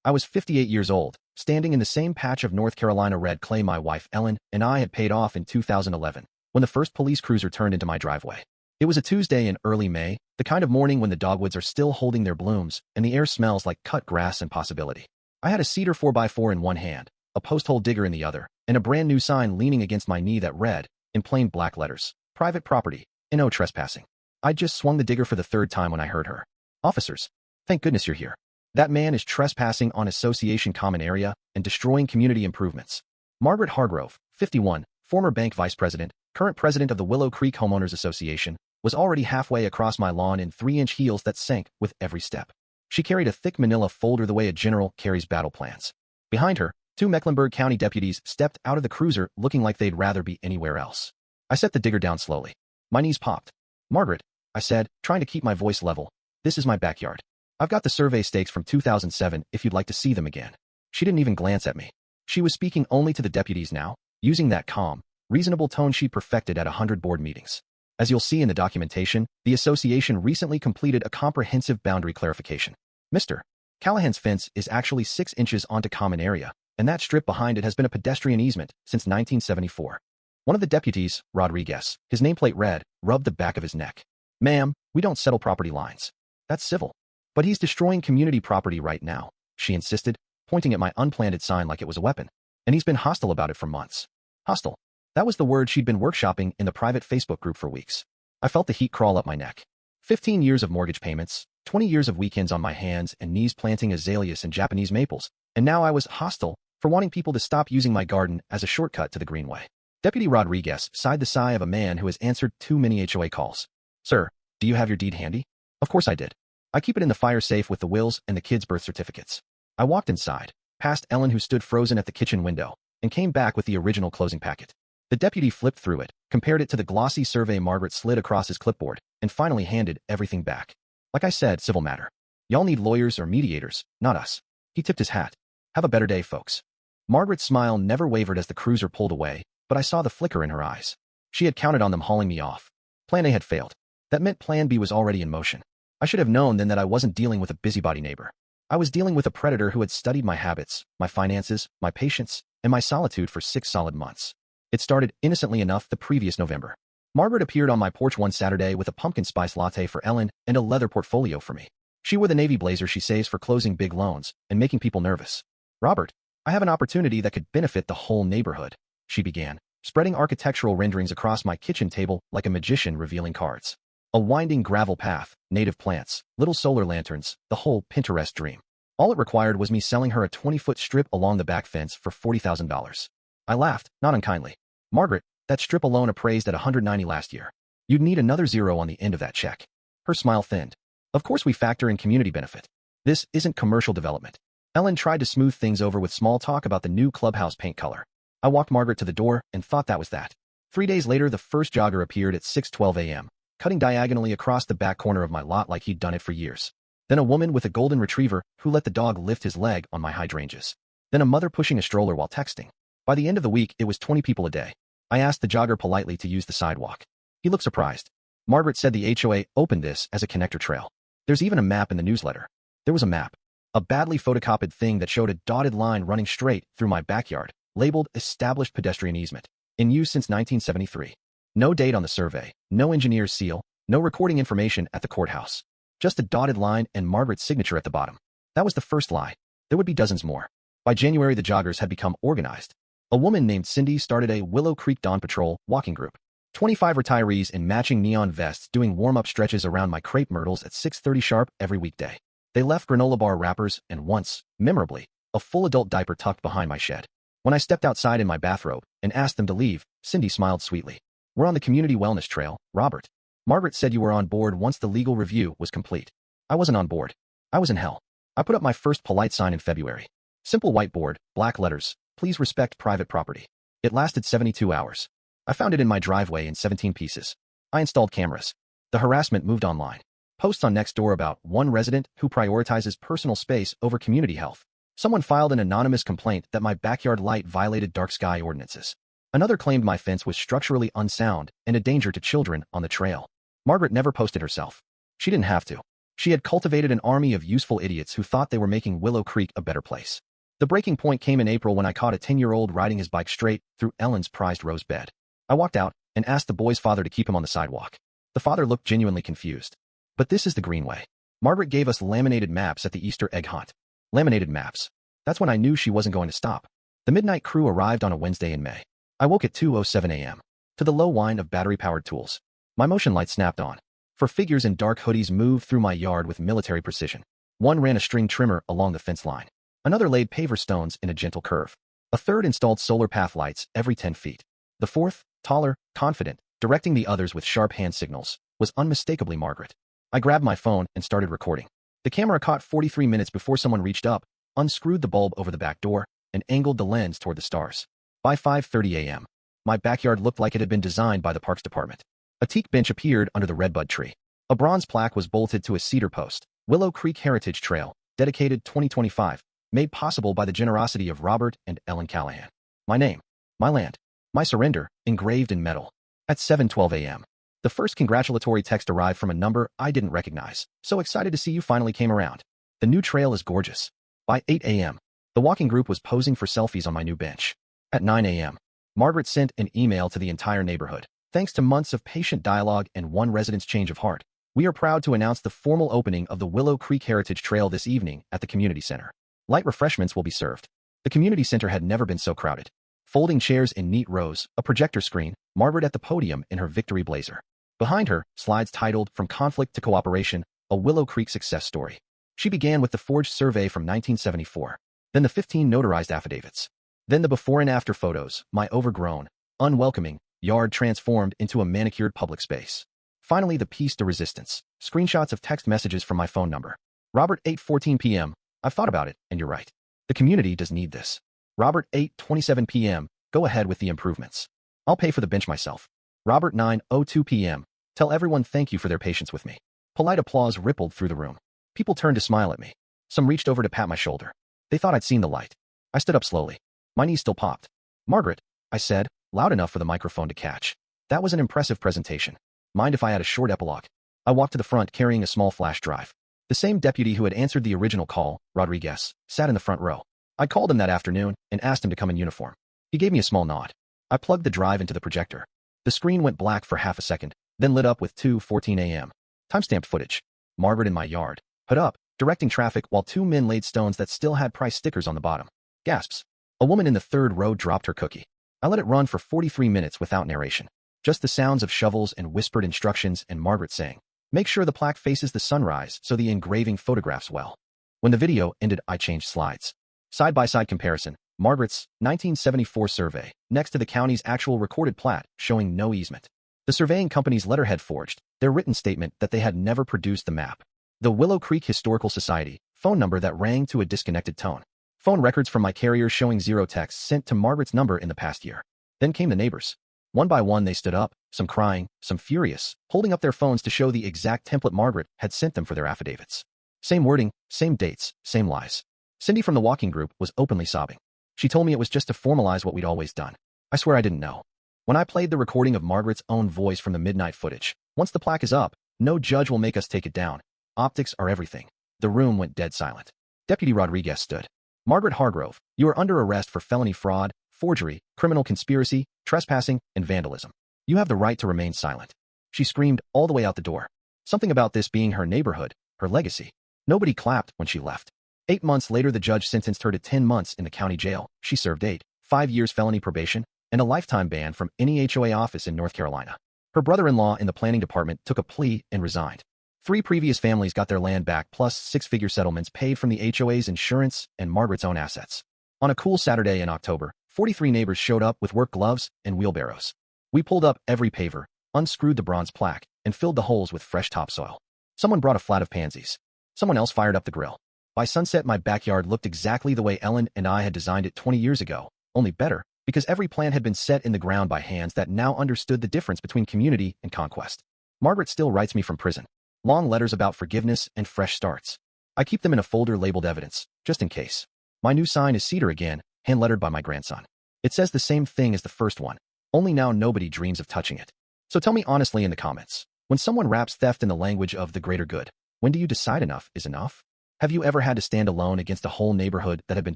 I was 58 years old, standing in the same patch of North Carolina red clay my wife Ellen and I had paid off in 2011, when the first police cruiser turned into my driveway. It was a Tuesday in early May, the kind of morning when the dogwoods are still holding their blooms and the air smells like cut grass and possibility. I had a cedar 4x4 in one hand, a post-hole digger in the other, and a brand new sign leaning against my knee that read, in plain black letters, "Private property, no trespassing." I'd just swung the digger for the third time when I heard her. "Officers, thank goodness you're here. That man is trespassing on association common area and destroying community improvements." Margaret Hargrove, 51, former bank vice president, current president of the Willow Creek Homeowners Association, was already halfway across my lawn in 3-inch heels that sank with every step. She carried a thick manila folder the way a general carries battle plans. Behind her, 2 Mecklenburg County deputies stepped out of the cruiser looking like they'd rather be anywhere else. I set the digger down slowly. My knees popped. "Margaret," I said, trying to keep my voice level, "this is my backyard. I've got the survey stakes from 2007 if you'd like to see them again." She didn't even glance at me. She was speaking only to the deputies now, using that calm, reasonable tone she perfected at 100 board meetings. As you'll see in the documentation, the association recently completed a comprehensive boundary clarification. Mr. Callahan's fence is actually 6 inches onto common area, and that strip behind it has been a pedestrian easement since 1974. One of the deputies, Rodriguez, his nameplate read, rubbed the back of his neck. "Ma'am, we don't settle property lines. That's civil." "But he's destroying community property right now," she insisted, pointing at my unplanted sign like it was a weapon. "And he's been hostile about it for months." Hostile. That was the word she'd been workshopping in the private Facebook group for weeks. I felt the heat crawl up my neck. 15 years of mortgage payments, 20 years of weekends on my hands and knees planting azaleas and Japanese maples, and now I was hostile for wanting people to stop using my garden as a shortcut to the greenway. Deputy Rodriguez sighed the sigh of a man who has answered too many HOA calls. "Sir, do you have your deed handy?" Of course I did. I keep it in the fire safe with the wills and the kids' birth certificates. I walked inside, past Ellen who stood frozen at the kitchen window, and came back with the original closing packet. The deputy flipped through it, compared it to the glossy survey Margaret slid across his clipboard, and finally handed everything back. "Like I said, civil matter. Y'all need lawyers or mediators, not us." He tipped his hat. "Have a better day, folks." Margaret's smile never wavered as the cruiser pulled away, but I saw the flicker in her eyes. She had counted on them hauling me off. Plan A had failed. That meant Plan B was already in motion. I should have known then that I wasn't dealing with a busybody neighbor. I was dealing with a predator who had studied my habits, my finances, my patience, and my solitude for 6 solid months. It started innocently enough the previous November. Margaret appeared on my porch one Saturday with a pumpkin spice latte for Ellen and a leather portfolio for me. She wore the navy blazer she saves for closing big loans and making people nervous. "Robert, I have an opportunity that could benefit the whole neighborhood," she began, spreading architectural renderings across my kitchen table like a magician revealing cards. A winding gravel path, native plants, little solar lanterns, the whole Pinterest dream. All it required was me selling her a 20-foot strip along the back fence for $40,000. I laughed, not unkindly. "Margaret, that strip alone appraised at $190 last year. You'd need another zero on the end of that check." Her smile thinned. "Of course we factor in community benefit. This isn't commercial development." Ellen tried to smooth things over with small talk about the new clubhouse paint color. I walked Margaret to the door and thought that was that. 3 days later, the first jogger appeared at 6:12 a.m., cutting diagonally across the back corner of my lot like he'd done it for years. Then a woman with a golden retriever who let the dog lift his leg on my hydrangeas. Then a mother pushing a stroller while texting. By the end of the week, it was 20 people a day. I asked the jogger politely to use the sidewalk. He looked surprised. Margaret said the HOA opened this as a connector trail. There's even a map in the newsletter. There was a map. A badly photocopied thing that showed a dotted line running straight through my backyard, labeled Established Pedestrian Easement. In use since 1973. No date on the survey, no engineer's seal, no recording information at the courthouse. Just a dotted line and Margaret's signature at the bottom. That was the first lie. There would be dozens more. By January, the joggers had become organized. A woman named Cindy started a Willow Creek Dawn Patrol walking group. 25 retirees in matching neon vests doing warm-up stretches around my crepe myrtles at 6:30 sharp every weekday. They left granola bar wrappers and once, memorably, a full adult diaper tucked behind my shed. When I stepped outside in my bathrobe and asked them to leave, Cindy smiled sweetly. "We're on the community wellness trail, Robert. Margaret said you were on board once the legal review was complete." I wasn't on board. I was in hell. I put up my first polite sign in February. Simple whiteboard, black letters, "Please respect private property." It lasted 72 hours. I found it in my driveway in 17 pieces. I installed cameras. The harassment moved online. Posts on Nextdoor about one resident who prioritizes personal space over community health. Someone filed an anonymous complaint that my backyard light violated dark sky ordinances. Another claimed my fence was structurally unsound and a danger to children on the trail. Margaret never posted herself. She didn't have to. She had cultivated an army of useful idiots who thought they were making Willow Creek a better place. The breaking point came in April when I caught a 10-year-old riding his bike straight through Ellen's prized rose bed. I walked out and asked the boy's father to keep him on the sidewalk. The father looked genuinely confused. But this is the Greenway. Margaret gave us laminated maps at the Easter egg hunt. Laminated maps. That's when I knew she wasn't going to stop. The midnight crew arrived on a Wednesday in May. I woke at 2:07 a.m. to the low whine of battery-powered tools. My motion light snapped on. Four figures in dark hoodies moved through my yard with military precision. One ran a string trimmer along the fence line. Another laid paver stones in a gentle curve. A third installed solar path lights every 10 feet. The fourth, taller, confident, directing the others with sharp hand signals, was unmistakably Margaret. I grabbed my phone and started recording. The camera caught 43 minutes before someone reached up, unscrewed the bulb over the back door, and angled the lens toward the stars. By 5:30 a.m., my backyard looked like it had been designed by the Parks Department. A teak bench appeared under the redbud tree. A bronze plaque was bolted to a cedar post. Willow Creek Heritage Trail, dedicated 2025, made possible by the generosity of Robert and Ellen Callahan. My name, my land, my surrender, engraved in metal. At 7:12 a.m., the first congratulatory text arrived from a number I didn't recognize. So excited to see you finally came around. The new trail is gorgeous. By 8 a.m., the walking group was posing for selfies on my new bench. At 9 a.m., Margaret sent an email to the entire neighborhood. Thanks to months of patient dialogue and one resident's change of heart, we are proud to announce the formal opening of the Willow Creek Heritage Trail this evening at the community center. Light refreshments will be served. The community center had never been so crowded. Folding chairs in neat rows, a projector screen, Margaret at the podium in her victory blazer. Behind her, slides titled From Conflict to Cooperation, a Willow Creek Success Story. She began with the forged survey from 1974, then the 15 notarized affidavits, then the before and after photos, my overgrown, unwelcoming yard transformed into a manicured public space. Finally, the piece de resistance, screenshots of text messages from my phone number. Robert, 8:14 p.m., I've thought about it, and you're right. The community does need this. Robert, 8:27 p.m., go ahead with the improvements. I'll pay for the bench myself. Robert, 9:02 p.m., tell everyone thank you for their patience with me. Polite applause rippled through the room. People turned to smile at me. Some reached over to pat my shoulder. They thought I'd seen the light. I stood up slowly. My knees still popped. Margaret, I said, loud enough for the microphone to catch. That was an impressive presentation. Mind if I had a short epilogue? I walked to the front carrying a small flash drive. The same deputy who had answered the original call, Rodriguez, sat in the front row. I called him that afternoon and asked him to come in uniform. He gave me a small nod. I plugged the drive into the projector. The screen went black for half a second, then lit up with 2:14 a.m. Timestamped footage. Margaret in my yard. Put up, directing traffic while two men laid stones that still had price stickers on the bottom. Gasps. A woman in the third row dropped her cookie. I let it run for 43 minutes without narration. Just the sounds of shovels and whispered instructions and Margaret saying, make sure the plaque faces the sunrise so the engraving photographs well. When the video ended, I changed slides. Side-by-side comparison, Margaret's 1974 survey, next to the county's actual recorded plat, showing no easement. The surveying company's letterhead forged, their written statement that they had never produced the map. The Willow Creek Historical Society, phone number that rang to a disconnected tone. Phone records from my carrier showing 0 texts sent to Margaret's number in the past year. Then came the neighbors. One by one they stood up, some crying, some furious, holding up their phones to show the exact template Margaret had sent them for their affidavits. Same wording, same dates, same lies. Cindy from the walking group was openly sobbing. She told me it was just to formalize what we'd always done. I swear I didn't know. When I played the recording of Margaret's own voice from the midnight footage, once the plaque is up, no judge will make us take it down. Optics are everything. The room went dead silent. Deputy Rodriguez stood. Margaret Hargrove, you are under arrest for felony fraud, forgery, criminal conspiracy, trespassing, and vandalism. You have the right to remain silent. She screamed all the way out the door. Something about this being her neighborhood, her legacy. Nobody clapped when she left. 8 months later, the judge sentenced her to 10 months in the county jail. She served 8, 5 years felony probation, and a lifetime ban from any HOA office in North Carolina. Her brother-in-law in the planning department took a plea and resigned. 3 previous families got their land back plus 6-figure settlements paid from the HOA's insurance and Margaret's own assets. On a cool Saturday in October, 43 neighbors showed up with work gloves and wheelbarrows. We pulled up every paver, unscrewed the bronze plaque, and filled the holes with fresh topsoil. Someone brought a flat of pansies. Someone else fired up the grill. By sunset, my backyard looked exactly the way Ellen and I had designed it 20 years ago, only better, because every plant had been set in the ground by hands that now understood the difference between community and conquest. Margaret still writes me from prison. Long letters about forgiveness and fresh starts. I keep them in a folder labeled evidence, just in case. My new sign is cedar again, hand-lettered by my grandson. It says the same thing as the first one, only now nobody dreams of touching it. So tell me honestly in the comments, when someone wraps theft in the language of the greater good, When do you decide enough is enough? Have you ever had to stand alone against a whole neighborhood that had been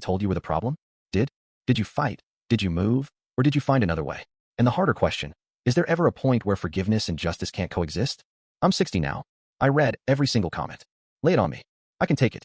told you were the problem? Did? Did you fight? Did you move? Or did you find another way? And the harder question, is there ever a point where forgiveness and justice can't coexist? I'm 60 now. I read every single comment. Lay it on me. I can take it.